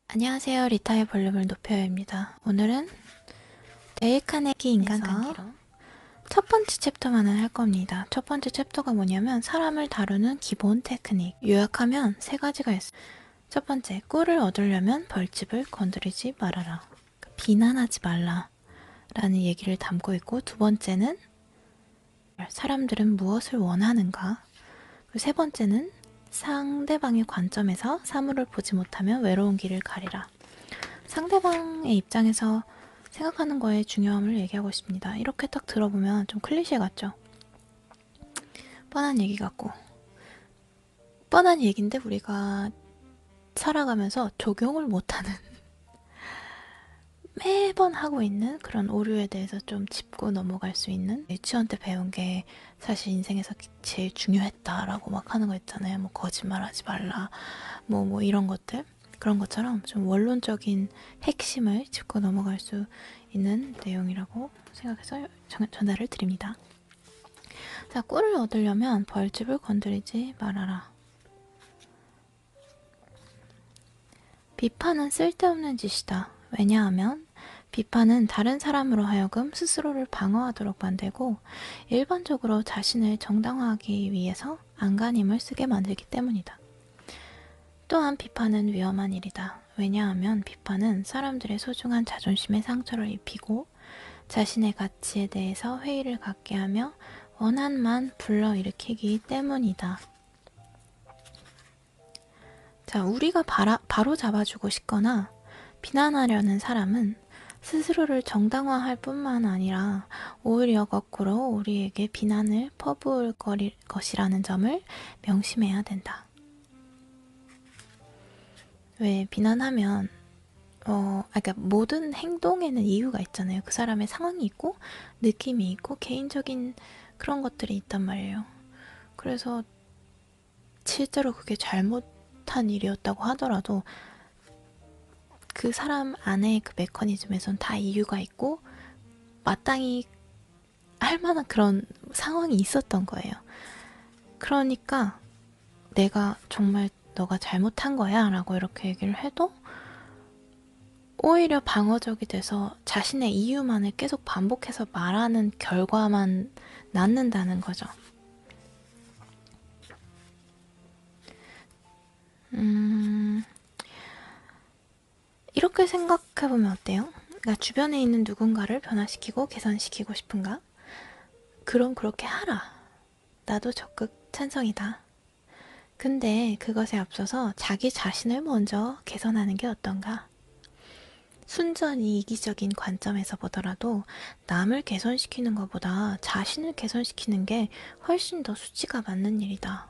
안녕하세요. 리타의 볼륨을 높여요입니다. 오늘은 데일 카네기 인간관계로 첫 번째 챕터만을 할 겁니다. 첫 번째 챕터가 뭐냐면 사람을 다루는 기본 테크닉. 요약하면 세 가지가 있어요. 첫 번째, 꿀을 얻으려면 벌집을 건드리지 말아라. 비난하지 말라 라는 얘기를 담고 있고, 두 번째는 사람들은 무엇을 원하는가, 그리고 세 번째는 상대방의 관점에서 사물을 보지 못하면 외로운 길을 가리라. 상대방의 입장에서 생각하는 거에 중요함을 얘기하고 있습니다. 이렇게 딱 들어보면 좀 클리셰 같죠? 뻔한 얘기 같고, 뻔한 얘기인데 우리가 살아가면서 적용을 못하는 매번 하고 있는 그런 오류에 대해서 좀 짚고 넘어갈 수 있는, 유치원 때 배운 게 사실 인생에서 제일 중요했다라고 막 하는 거 있잖아요. 뭐 거짓말하지 말라, 뭐 이런 것들. 그런 것처럼 좀 원론적인 핵심을 짚고 넘어갈 수 있는 내용이라고 생각해서 전달을 드립니다. 자, 꿀을 얻으려면 벌집을 건드리지 말아라. 비판은 쓸데없는 짓이다. 왜냐하면 비판은 다른 사람으로 하여금 스스로를 방어하도록 만들고 일반적으로 자신을 정당화하기 위해서 안간힘을 쓰게 만들기 때문이다. 또한 비판은 위험한 일이다. 왜냐하면 비판은 사람들의 소중한 자존심에 상처를 입히고 자신의 가치에 대해서 회의를 갖게 하며 원한만 불러일으키기 때문이다. 자, 우리가 바로 잡아주고 싶거나 비난하려는 사람은 스스로를 정당화할 뿐만 아니라 오히려 거꾸로 우리에게 비난을 퍼부을 것이라는 점을 명심해야 된다. 왜 비난하면 그러니까 모든 행동에는 이유가 있잖아요. 그 사람의 상황이 있고 느낌이 있고 개인적인 그런 것들이 있단 말이에요. 그래서 실제로 그게 잘못한 일이었다고 하더라도 그 사람 안에 그 메커니즘에선 다 이유가 있고 마땅히 할 만한 그런 상황이 있었던 거예요. 그러니까 내가 정말 너가 잘못한 거야 라고 이렇게 얘기를 해도 오히려 방어적이 돼서 자신의 이유만을 계속 반복해서 말하는 결과만 낳는다는 거죠. 이렇게 생각해보면 어때요? 그러니까 주변에 있는 누군가를 변화시키고 개선시키고 싶은가? 그럼 그렇게 하라. 나도 적극 찬성이다. 근데 그것에 앞서서 자기 자신을 먼저 개선하는 게 어떤가? 순전히 이기적인 관점에서 보더라도 남을 개선시키는 것보다 자신을 개선시키는 게 훨씬 더 수치가 맞는 일이다.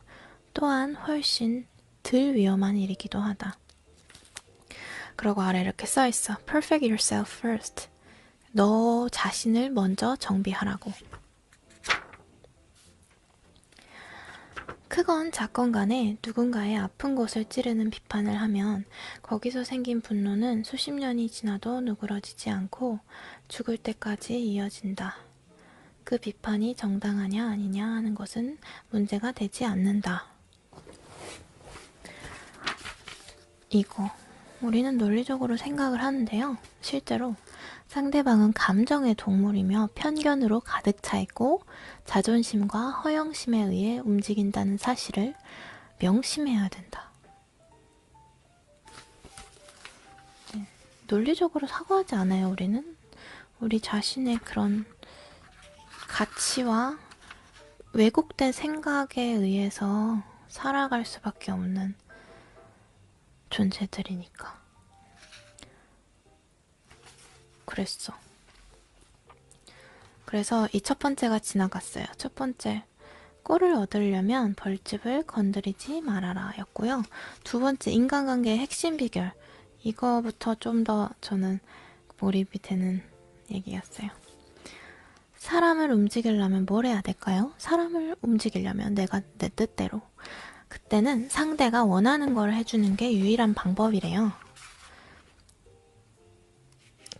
또한 훨씬 덜 위험한 일이기도 하다. 그리고 아래 이렇게 써있어. Perfect yourself first. 너 자신을 먼저 정비하라고. 크건 작건 간에 누군가의 아픈 곳을 찌르는 비판을 하면 거기서 생긴 분노는 수십 년이 지나도 누그러지지 않고 죽을 때까지 이어진다. 그 비판이 정당하냐 아니냐 하는 것은 문제가 되지 않는다. 이거 우리는 논리적으로 생각을 하는데요. 실제로 상대방은 감정의 동물이며 편견으로 가득 차 있고 자존심과 허영심에 의해 움직인다는 사실을 명심해야 된다. 논리적으로 사고하지 않아요, 우리는. 우리 자신의 그런 가치와 왜곡된 생각에 의해서 살아갈 수밖에 없는 존재들이니까. 그랬어. 그래서 이 첫 번째가 지나갔어요. 첫 번째, 꿀을 얻으려면 벌집을 건드리지 말아라 였고요. 두 번째, 인간관계의 핵심 비결. 이거부터 좀 더 저는 몰입이 되는 얘기였어요. 사람을 움직이려면 뭘 해야 될까요? 사람을 움직이려면 내가 내 뜻대로. 그때는 상대가 원하는 걸 해주는 게 유일한 방법이래요.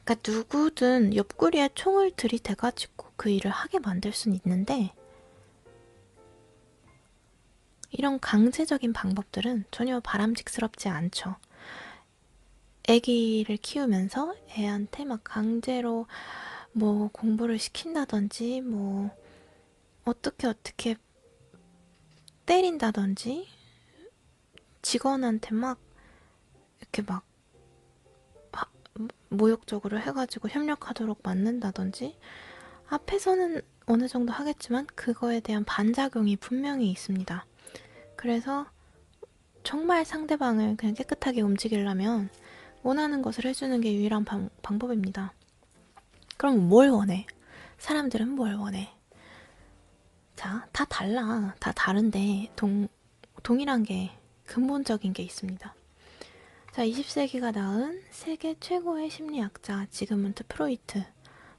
그러니까 누구든 옆구리에 총을 들이대가지고 그 일을 하게 만들 수는 있는데 이런 강제적인 방법들은 전혀 바람직스럽지 않죠. 애기를 키우면서 애한테 막 강제로 뭐 공부를 시킨다든지 뭐 어떻게 때린다든지 직원한테 막 이렇게 막 모욕적으로 해가지고 협력하도록 만든다든지 앞에서는 어느 정도 하겠지만 그거에 대한 반작용이 분명히 있습니다. 그래서 정말 상대방을 그냥 깨끗하게 움직이려면 원하는 것을 해주는 게 유일한 방법입니다. 그럼 뭘 원해? 사람들은 뭘 원해? 자, 다 달라. 다 다른데 동일한 게 근본적인 게 있습니다. 자, 20세기가 낳은 세계 최고의 심리학자 지그문트 프로이트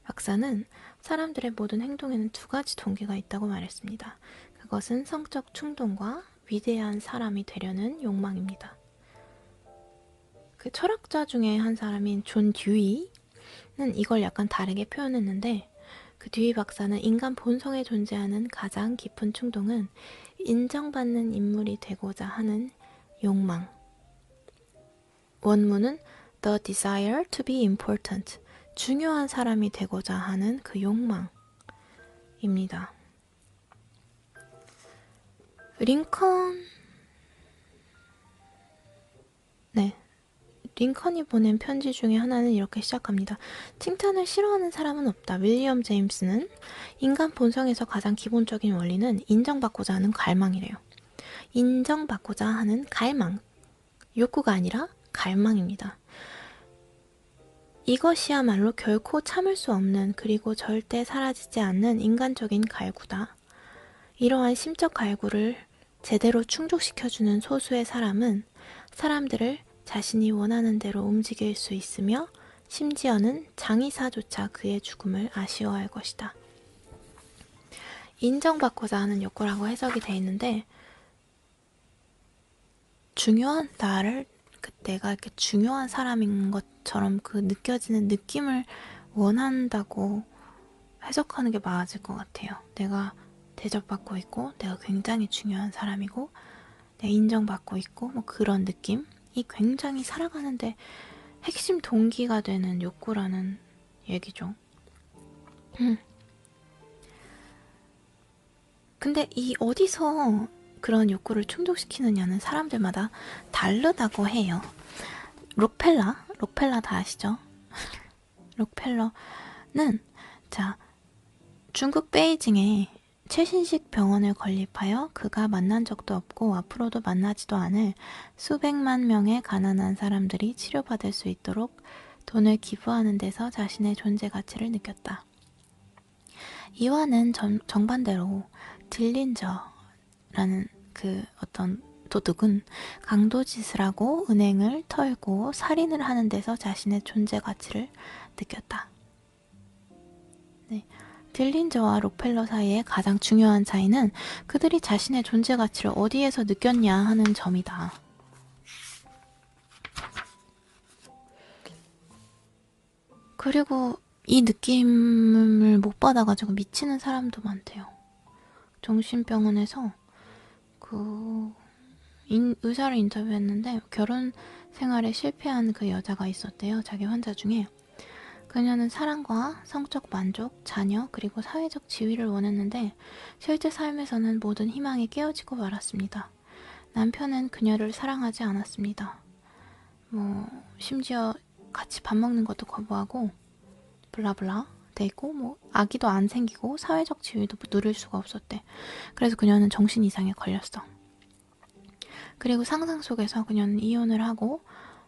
박사는 사람들의 모든 행동에는 두 가지 동기가 있다고 말했습니다. 그것은 성적 충동과 위대한 사람이 되려는 욕망입니다. 그 철학자 중에 한 사람인 존 듀이는 이걸 약간 다르게 표현했는데 그 듀이 박사는 인간 본성에 존재하는 가장 깊은 충동은 인정받는 인물이 되고자 하는 욕망. 원문은 The desire to be important. 중요한 사람이 되고자 하는 그 욕망입니다. 링컨이 보낸 편지 중에 하나는 이렇게 시작합니다. 칭찬을 싫어하는 사람은 없다. 윌리엄 제임스는 인간 본성에서 가장 기본적인 원리는 인정받고자 하는 갈망이래요. 인정받고자 하는 갈망. 욕구가 아니라 갈망입니다. 이것이야말로 결코 참을 수 없는 그리고 절대 사라지지 않는 인간적인 갈구다. 이러한 심적 갈구를 제대로 충족시켜주는 소수의 사람은 사람들을 자신이 원하는 대로 움직일 수 있으며 심지어는 장의사조차 그의 죽음을 아쉬워할 것이다. 인정받고자 하는 욕구라고 해석이 돼 있는데 중요한 나를 내가 이렇게 중요한 사람인 것처럼 그 느껴지는 느낌을 원한다고 해석하는 게 맞을 것 같아요. 내가 대접받고 있고 내가 굉장히 중요한 사람이고 내가 인정받고 있고 뭐 그런 느낌이 굉장히 살아가는데 핵심 동기가 되는 욕구라는 얘기죠. 근데 이 어디서 그런 욕구를 충족시키느냐는 사람들마다 다르다고 해요. 록펠라 다 아시죠? 록펠러는 자 중국 베이징에 최신식 병원을 건립하여 그가 만난 적도 없고 앞으로도 만나지도 않을 수백만 명의 가난한 사람들이 치료받을 수 있도록 돈을 기부하는 데서 자신의 존재 가치를 느꼈다. 이와는 정반대로 딜린저라는 그 어떤 도둑은 강도짓을 하고 은행을 털고 살인을 하는 데서 자신의 존재 가치를 느꼈다. 네. 딜린저와 록펠러 사이의 가장 중요한 차이는 그들이 자신의 존재 가치를 어디에서 느꼈냐 하는 점이다. 그리고 이 느낌을 못 받아가지고 미치는 사람도 많대요. 정신병원에서 의사를 인터뷰했는데 결혼 생활에 실패한 그 여자가 있었대요. 자기 환자 중에. 그녀는 사랑과 성적 만족, 자녀, 그리고 사회적 지위를 원했는데 실제 삶에서는 모든 희망이 깨어지고 말았습니다. 남편은 그녀를 사랑하지 않았습니다. 심지어 같이 밥 먹는 것도 거부하고 블라블라 돼 있고 아기도 안 생기고 사회적 지위도 누릴 수가 없었대. 그래서 그녀는 정신 이상에 걸렸어. 그리고 상상 속에서 그녀는 이혼을 하고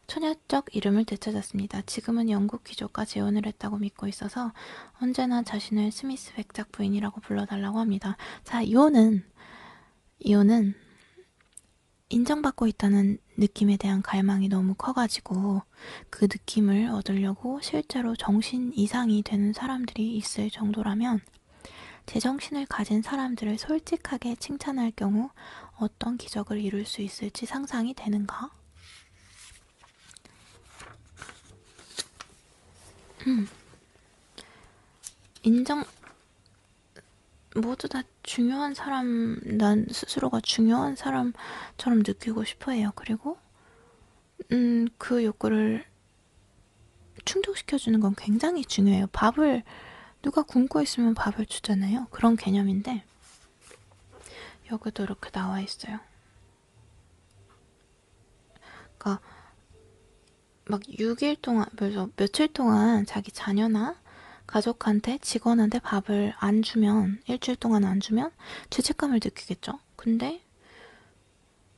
처녀적 이름을 되찾았습니다. 지금은 영국 귀족과 재혼을 했다고 믿고 있어서 언제나 자신을 스미스 백작 부인이라고 불러달라고 합니다. 자, 이혼은 인정받고 있다는 느낌에 대한 갈망이 너무 커가지고 그 느낌을 얻으려고 실제로 정신 이상이 되는 사람들이 있을 정도라면 제정신을 가진 사람들을 솔직하게 칭찬할 경우 어떤 기적을 이룰 수 있을지 상상이 되는가? 모두 다 중요한 사람, 난 스스로가 중요한 사람처럼 느끼고 싶어 해요. 그리고, 그 욕구를 충족시켜주는 건 굉장히 중요해요. 밥을 누가 굶고 있으면 밥을 주잖아요. 그런 개념인데 여기도 이렇게 나와 있어요. 그러니까 막 6일 동안, 며칠 동안 자기 자녀나 가족한테, 직원한테 밥을 안 주면, 일주일 동안 안 주면 죄책감을 느끼겠죠. 근데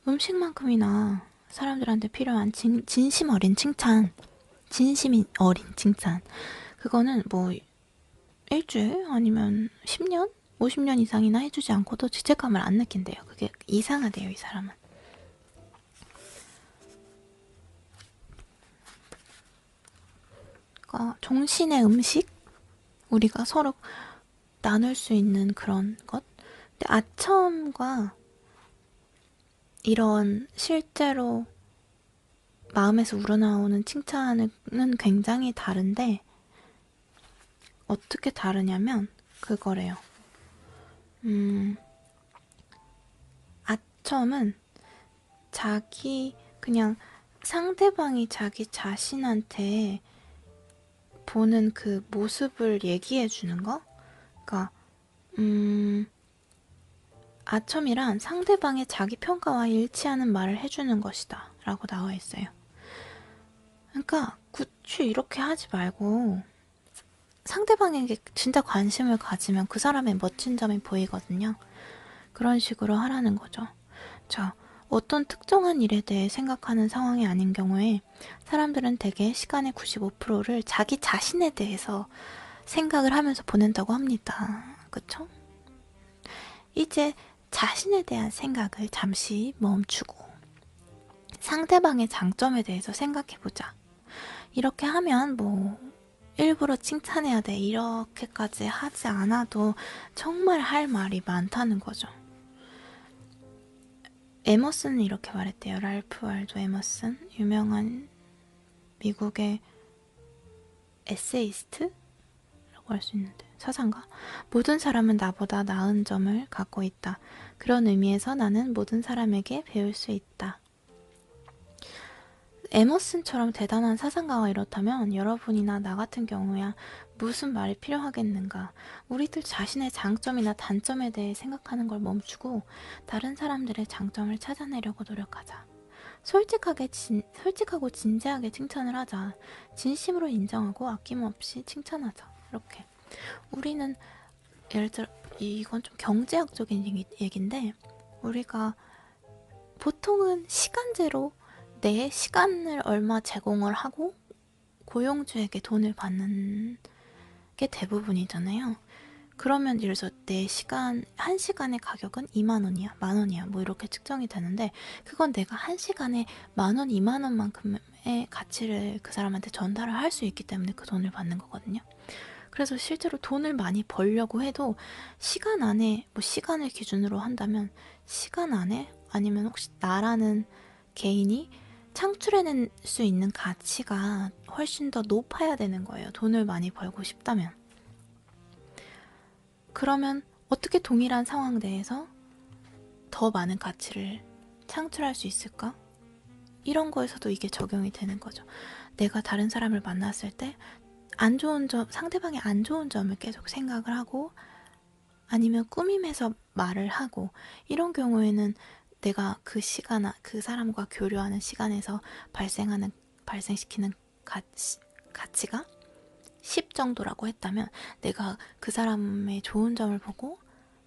음식만큼이나 사람들한테 필요한 진심 어린 칭찬, 진심 어린 칭찬, 그거는 뭐 일주일 아니면 10년? 50년 이상이나 해주지 않고도 죄책감을 안 느낀대요. 그게 이상하대요, 이 사람은. 그러니까 종신의 음식? 우리가 서로 나눌 수 있는 그런 것? 근데 아첨과 이런 실제로 마음에서 우러나오는 칭찬은 굉장히 다른데 어떻게 다르냐면 그거래요. 아첨은 자기 그냥 상대방이 자기 자신한테 보는 그 모습을 얘기해 주는 거? 그러니까 아첨이란 상대방의 자기 평가와 일치하는 말을 해주는 것이다 라고 나와 있어요. 그러니까 굳이 이렇게 하지 말고 상대방에게 진짜 관심을 가지면 그 사람의 멋진 점이 보이거든요. 그런 식으로 하라는 거죠. 자, 어떤 특정한 일에 대해 생각하는 상황이 아닌 경우에 사람들은 대개 시간의 95%를 자기 자신에 대해서 생각을 하면서 보낸다고 합니다. 그쵸? 이제 자신에 대한 생각을 잠시 멈추고 상대방의 장점에 대해서 생각해보자. 이렇게 하면 뭐 일부러 칭찬해야 돼 이렇게까지 하지 않아도 정말 할 말이 많다는 거죠. 에머슨은 이렇게 말했대요. 랄프 waldo 에머슨, 유명한 미국의 에세이스트라고 할 수 있는데 서상가. 모든 사람은 나보다 나은 점을 갖고 있다. 그런 의미에서 나는 모든 사람에게 배울 수 있다. 에머슨처럼 대단한 사상가가 이렇다면 여러분이나 나 같은 경우야 무슨 말이 필요하겠는가. 우리들 자신의 장점이나 단점에 대해 생각하는 걸 멈추고 다른 사람들의 장점을 찾아내려고 노력하자. 솔직하고 진지하게 칭찬을 하자. 진심으로 인정하고 아낌없이 칭찬하자. 이렇게. 우리는 예를 들어 이건 좀 경제학적인 얘기인데 우리가 보통은 시간제로 내 시간을 얼마 제공을 하고 고용주에게 돈을 받는 게 대부분이잖아요. 그러면 예를 들어서 내 시간, 한 시간의 가격은 2만 원이야, 만 원이야, 뭐 이렇게 측정이 되는데 그건 내가 한 시간에 만 원, 2만 원만큼의 가치를 그 사람한테 전달을 할 수 있기 때문에 그 돈을 받는 거거든요. 그래서 실제로 돈을 많이 벌려고 해도 시간 안에, 뭐 시간을 기준으로 한다면 시간 안에 아니면 혹시 나라는 개인이 창출해낼 수 있는 가치가 훨씬 더 높아야 되는 거예요. 돈을 많이 벌고 싶다면. 그러면 어떻게 동일한 상황 내에서 더 많은 가치를 창출할 수 있을까? 이런 거에서도 이게 적용이 되는 거죠. 내가 다른 사람을 만났을 때 안 좋은 점, 상대방의 안 좋은 점을 계속 생각을 하고 아니면 꾸밈해서 말을 하고 이런 경우에는 내가 그 시간, 그 사람과 교류하는 시간에서 발생시키는 가치가 10 정도라고 했다면 내가 그 사람의 좋은 점을 보고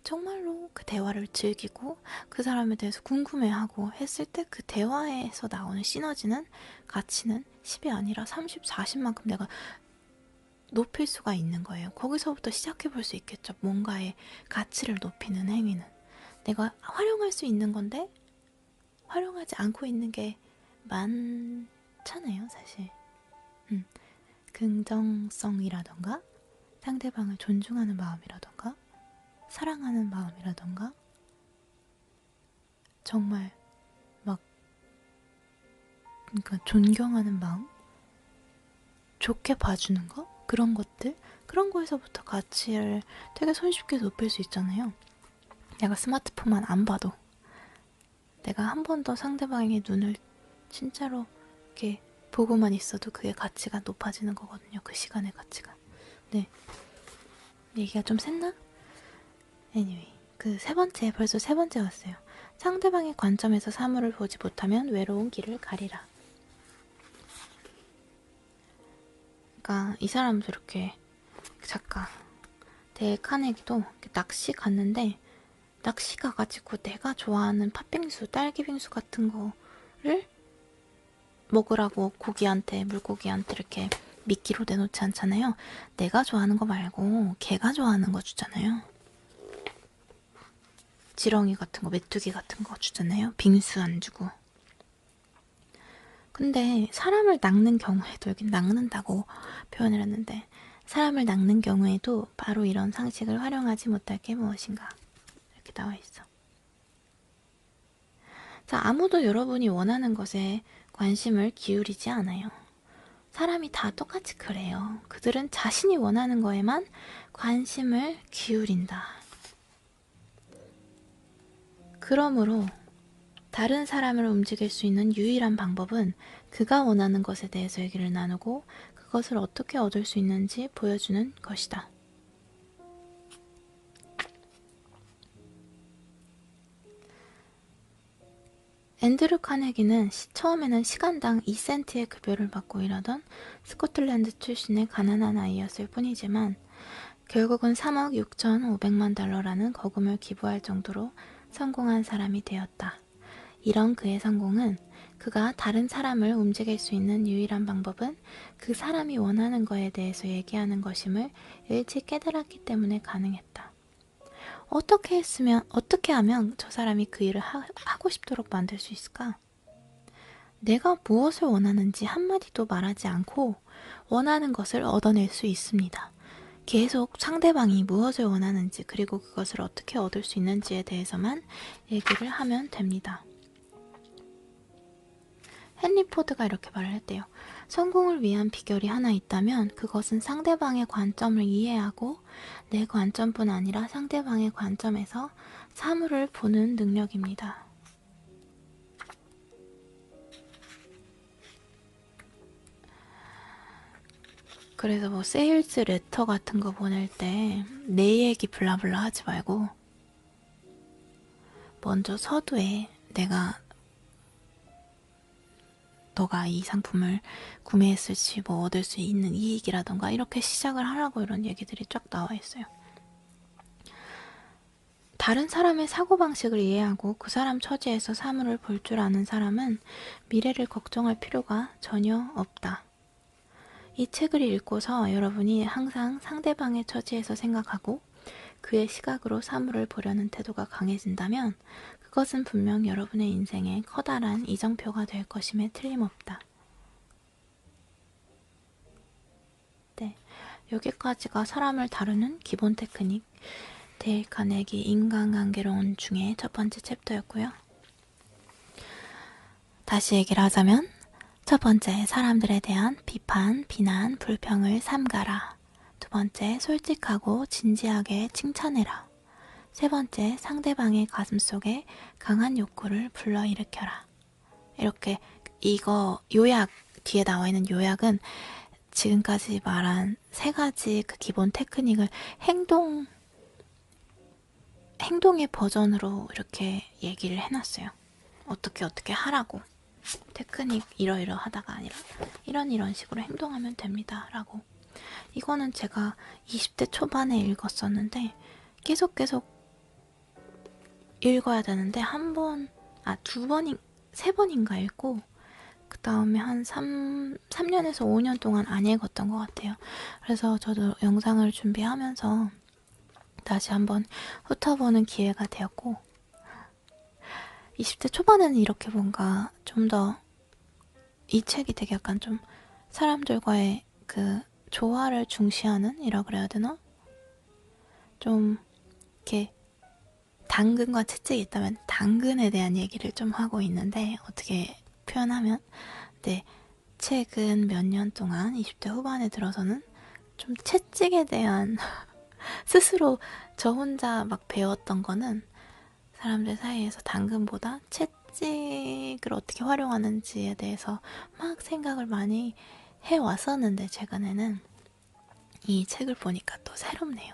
정말로 그 대화를 즐기고 그 사람에 대해서 궁금해하고 했을 때 그 대화에서 나오는 시너지는 가치는 10이 아니라 30, 40만큼 내가 높일 수가 있는 거예요. 거기서부터 시작해 볼 수 있겠죠. 뭔가의 가치를 높이는 행위는. 내가 활용할 수 있는 건데 활용하지 않고 있는 게 많잖아요, 사실. 긍정성이라던가 상대방을 존중하는 마음이라던가 사랑하는 마음이라던가 정말 막 그러니까 존경하는 마음 좋게 봐주는 거 그런 것들 그런 거에서부터 가치를 되게 손쉽게 높일 수 있잖아요. 내가 스마트폰만 안 봐도 내가 한 번 더 상대방의 눈을 진짜로 이렇게 보고만 있어도 그게 가치가 높아지는 거거든요. 그 시간의 가치가. 네. 얘기가 좀 샜나? anyway. 그 세 번째, 벌써 세 번째 왔어요. 상대방의 관점에서 사물을 보지 못하면 외로운 길을 가리라. 그러니까 이 사람도 이렇게 작가 데일 카네기도 낚시 갔는데 낚시 가가지고 내가 좋아하는 팥빙수, 딸기빙수 같은 거를 먹으라고 물고기한테 이렇게 미끼로 내놓지 않잖아요. 내가 좋아하는 거 말고 걔가 좋아하는 거 주잖아요. 지렁이 같은 거, 메뚜기 같은 거 주잖아요. 빙수 안 주고. 근데 사람을 낚는 경우에도, 여긴 낚는다고 표현을 했는데, 사람을 낚는 경우에도 바로 이런 상식을 활용하지 못할 게 무엇인가, 이렇게 나와 있어. 자, 아무도 여러분이 원하는 것에 관심을 기울이지 않아요. 사람이 다 똑같이 그래요. 그들은 자신이 원하는 거에만 관심을 기울인다. 그러므로 다른 사람을 움직일 수 있는 유일한 방법은 그가 원하는 것에 대해서 얘기를 나누고 그것을 어떻게 얻을 수 있는지 보여주는 것이다. 앤드류 카네기는 처음에는 시간당 2센트의 급여를 받고 일하던 스코틀랜드 출신의 가난한 아이였을 뿐이지만 결국은 3억 6,500만 달러라는 거금을 기부할 정도로 성공한 사람이 되었다. 이런 그의 성공은 그가 다른 사람을 움직일 수 있는 유일한 방법은 그 사람이 원하는 거에 대해서 얘기하는 것임을 일찍 깨달았기 때문에 가능했다. 어떻게 하면 저 사람이 그 일을 하고 싶도록 만들 수 있을까? 내가 무엇을 원하는지 한마디도 말하지 않고 원하는 것을 얻어낼 수 있습니다. 계속 상대방이 무엇을 원하는지 그리고 그것을 어떻게 얻을 수 있는지에 대해서만 얘기를 하면 됩니다. 헨리 포드가 이렇게 말을 했대요. 성공을 위한 비결이 하나 있다면 그것은 상대방의 관점을 이해하고 내 관점뿐 아니라 상대방의 관점에서 사물을 보는 능력입니다. 그래서 뭐 세일즈 레터 같은 거 보낼 때 내 얘기 블라블라 하지 말고 먼저 서두에 너가 이 상품을 구매했을 시 뭐 얻을 수 있는 이익이라던가 이렇게 시작을 하라고 이런 얘기들이 쫙 나와 있어요. 다른 사람의 사고방식을 이해하고 그 사람 처지에서 사물을 볼 줄 아는 사람은 미래를 걱정할 필요가 전혀 없다. 이 책을 읽고서 여러분이 항상 상대방의 처지에서 생각하고 그의 시각으로 사물을 보려는 태도가 강해진다면 그것은 분명 여러분의 인생에 커다란 이정표가 될 것임에 틀림없다. 네, 여기까지가 사람을 다루는 기본 테크닉 데일 카네기 인간관계론 중에 첫 번째 챕터였고요. 다시 얘기를 하자면 첫 번째, 사람들에 대한 비판, 비난, 불평을 삼가라. 두 번째, 솔직하고 진지하게 칭찬해라. 세 번째, 상대방의 가슴속에 강한 욕구를 불러일으켜라. 이렇게 이거 요약, 뒤에 나와 있는 요약은 지금까지 말한 세 가지 그 기본 테크닉을 행동의 버전으로 이렇게 얘기를 해놨어요. 어떻게 하라고. 테크닉 이러이러하다가 아니라 이런 식으로 행동하면 됩니다 라고. 이거는 제가 20대 초반에 읽었었는데 계속 읽어야 되는데 세 번인가 읽고 그 다음에 한 3년에서 5년 동안 안 읽었던 것 같아요. 그래서 저도 영상을 준비하면서 다시 한번 훑어보는 기회가 되었고 20대 초반에는 이렇게 뭔가 좀 더 이 책이 되게 약간 좀 사람들과의 그 조화를 중시하는 이라 그래야 되나? 좀 이렇게 당근과 채찍이 있다면 당근에 대한 얘기를 좀 하고 있는데 어떻게 표현하면 네, 최근 몇 년 동안 20대 후반에 들어서는 좀 채찍에 대한 스스로 저 혼자 막 배웠던 거는 사람들 사이에서 당근보다 채찍을 어떻게 활용하는지에 대해서 막 생각을 많이 해왔었는데 최근에는 이 책을 보니까 또 새롭네요.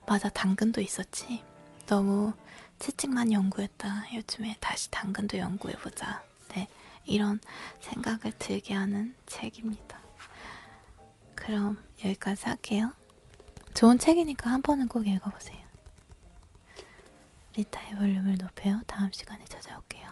맞아, 당근도 있었지. 너무 채찍만 연구했다. 요즘에 다시 당근도 연구해보자. 네, 이런 생각을 들게 하는 책입니다. 그럼 여기까지 할게요. 좋은 책이니까 한 번은 꼭 읽어보세요. 리타의 볼륨을 높여요. 다음 시간에 찾아올게요.